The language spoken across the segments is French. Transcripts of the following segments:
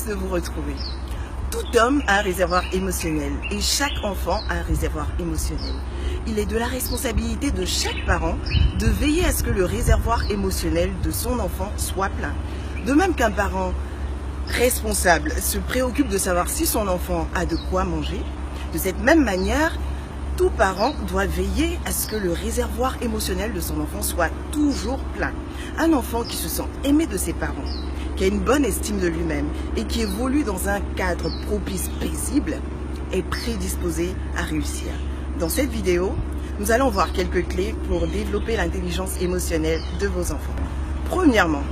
de vous retrouver. Tout homme a un réservoir émotionnel et chaque enfant a un réservoir émotionnel. Il est de la responsabilité de chaque parent de veiller à ce que le réservoir émotionnel de son enfant soit plein. De même qu'un parent responsable se préoccupe de savoir si son enfant a de quoi manger, de cette même manière, tout parent doit veiller à ce que le réservoir émotionnel de son enfant soit toujours plein. Un enfant qui se sent aimé de ses parents, qui a une bonne estime de lui-même et qui évolue dans un cadre propice, paisible, est prédisposé à réussir. Dans cette vidéo, nous allons voir quelques clés pour développer l'intelligence émotionnelle de vos enfants. Premièrement,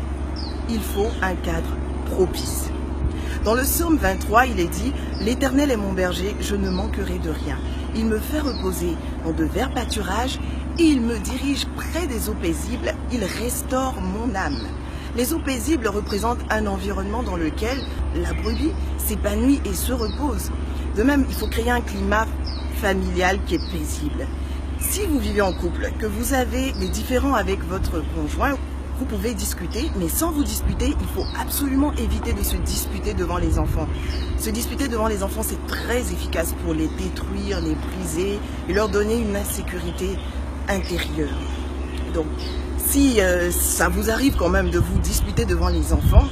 il faut un cadre propice. Dans le psaume 23, il est dit « L'Éternel est mon berger, je ne manquerai de rien. Il me fait reposer dans de verts pâturages et il me dirige près des eaux paisibles. Il restaure mon âme. » Les eaux paisibles représentent un environnement dans lequel la brebis s'épanouit et se repose. De même, il faut créer un climat familial qui est paisible. Si vous vivez en couple, que vous avez des différends avec votre conjoint, vous pouvez discuter, mais sans vous disputer, il faut absolument éviter de se disputer devant les enfants. Se disputer devant les enfants, c'est très efficace pour les détruire, les briser et leur donner une insécurité intérieure. Donc, si ça vous arrive quand même de vous disputer devant les enfants,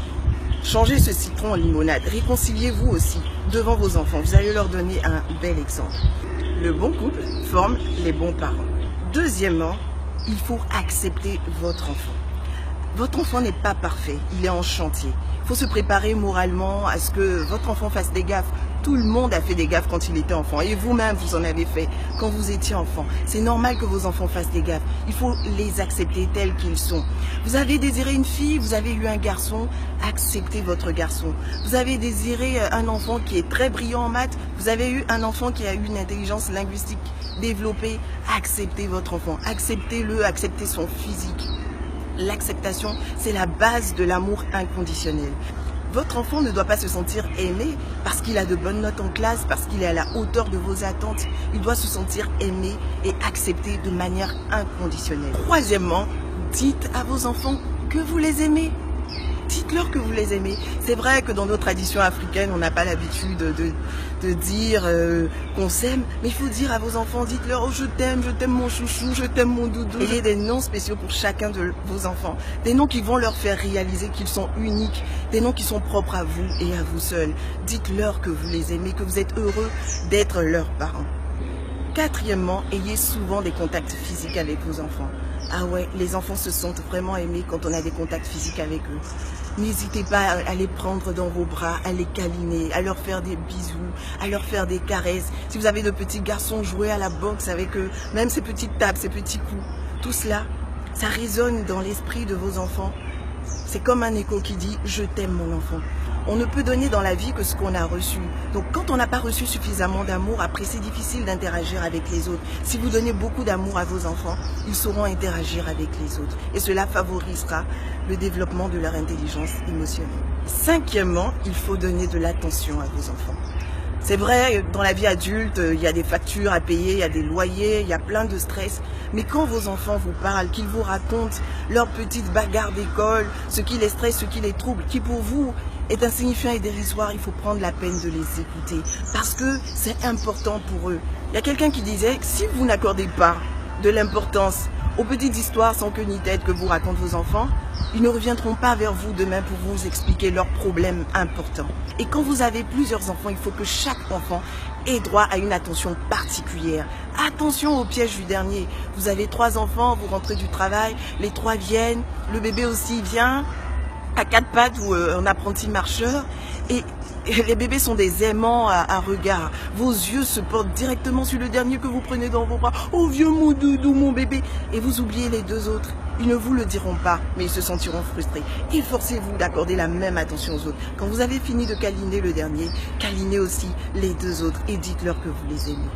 changez ce citron en limonade. Réconciliez-vous aussi devant vos enfants. Vous allez leur donner un bel exemple. Le bon couple forme les bons parents. Deuxièmement, il faut accepter votre enfant. Votre enfant n'est pas parfait, il est en chantier. Il faut se préparer moralement à ce que votre enfant fasse des gaffes. Tout le monde a fait des gaffes quand il était enfant. Et vous-même, vous en avez fait quand vous étiez enfant. C'est normal que vos enfants fassent des gaffes. Il faut les accepter tels qu'ils sont. Vous avez désiré une fille, vous avez eu un garçon, acceptez votre garçon. Vous avez désiré un enfant qui est très brillant en maths, vous avez eu un enfant qui a eu une intelligence linguistique développée, acceptez votre enfant. Acceptez-le, acceptez son physique. L'acceptation, c'est la base de l'amour inconditionnel. Votre enfant ne doit pas se sentir aimé parce qu'il a de bonnes notes en classe, parce qu'il est à la hauteur de vos attentes. Il doit se sentir aimé et accepté de manière inconditionnelle. Troisièmement, dites à vos enfants que vous les aimez. Dites-leur que vous les aimez. C'est vrai que dans nos traditions africaines, on n'a pas l'habitude de dire qu'on s'aime, mais il faut dire à vos enfants, dites-leur « Oh, je t'aime mon chouchou, je t'aime mon doudou ». Ayez des noms spéciaux pour chacun de vos enfants. Des noms qui vont leur faire réaliser qu'ils sont uniques, des noms qui sont propres à vous et à vous seuls. Dites-leur que vous les aimez, que vous êtes heureux d'être leurs parents. Quatrièmement, ayez souvent des contacts physiques avec vos enfants. Ah ouais, les enfants se sentent vraiment aimés quand on a des contacts physiques avec eux. N'hésitez pas à les prendre dans vos bras, à les câliner, à leur faire des bisous, à leur faire des caresses. Si vous avez de petits garçons, jouez à la boxe avec eux, même ces petites tapes, ces petits coups. Tout cela, ça résonne dans l'esprit de vos enfants. C'est comme un écho qui dit « Je t'aime mon enfant ». On ne peut donner dans la vie que ce qu'on a reçu. Donc quand on n'a pas reçu suffisamment d'amour, après c'est difficile d'interagir avec les autres. Si vous donnez beaucoup d'amour à vos enfants, ils sauront interagir avec les autres. Et cela favorisera le développement de leur intelligence émotionnelle. Cinquièmement, il faut donner de l'attention à vos enfants. C'est vrai, dans la vie adulte, il y a des factures à payer, il y a des loyers, il y a plein de stress. Mais quand vos enfants vous parlent, qu'ils vous racontent leurs petites bagarres d'école, ce qui les stresse, ce qui les trouble, qui pour vous est insignifiant et dérisoire, il faut prendre la peine de les écouter. Parce que c'est important pour eux. Il y a quelqu'un qui disait, si vous n'accordez pas de l'importance aux petites histoires sans queue ni tête que vous racontent vos enfants, ils ne reviendront pas vers vous demain pour vous expliquer leurs problèmes importants. Et quand vous avez plusieurs enfants, il faut que chaque enfant ait droit à une attention particulière. Attention au piège du dernier. Vous avez 3 enfants, vous rentrez du travail, les 3 viennent, le bébé aussi vient, à 4 pattes ou un apprenti marcheur. Et les bébés sont des aimants à regard. Vos yeux se portent directement sur le dernier que vous prenez dans vos bras. Oh vieux mon doudou, mon bébé. Et vous oubliez les 2 autres. Ils ne vous le diront pas, mais ils se sentiront frustrés. Efforcez-vous d'accorder la même attention aux autres. Quand vous avez fini de câliner le dernier, câlinez aussi les 2 autres et dites-leur que vous les aimez.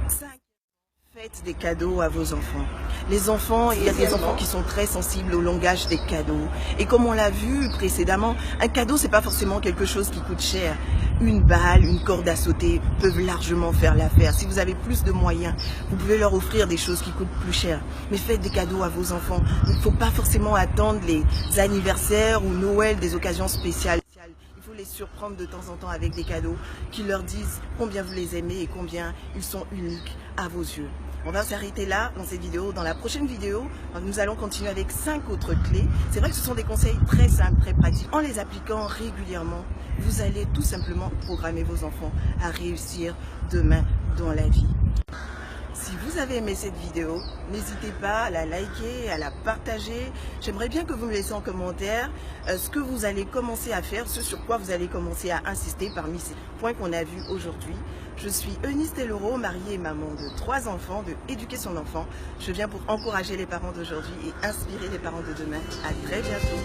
Faites des cadeaux à vos enfants. Les enfants, il y a des enfants qui sont très sensibles au langage des cadeaux. Et comme on l'a vu précédemment, un cadeau, c'est pas forcément quelque chose qui coûte cher. Une balle, une corde à sauter peuvent largement faire l'affaire. Si vous avez plus de moyens, vous pouvez leur offrir des choses qui coûtent plus cher. Mais faites des cadeaux à vos enfants. Il ne faut pas forcément attendre les anniversaires ou Noël, des occasions spéciales. Il faut les surprendre de temps en temps avec des cadeaux qui leur disent combien vous les aimez et combien ils sont uniques à vos yeux. On va s'arrêter là dans cette vidéo. Dans la prochaine vidéo, nous allons continuer avec 5 autres clés. C'est vrai que ce sont des conseils très simples, très pratiques. En les appliquant régulièrement, vous allez tout simplement programmer vos enfants à réussir demain dans la vie. Si vous avez aimé cette vidéo, n'hésitez pas à la liker, à la partager. J'aimerais bien que vous me laissiez en commentaire ce que vous allez commencer à faire, ce sur quoi vous allez commencer à insister parmi ces points qu'on a vus aujourd'hui. Je suis Eunice Tellereau, mariée et maman de 3 enfants, de éduquer son enfant. Je viens pour encourager les parents d'aujourd'hui et inspirer les parents de demain. À très bientôt.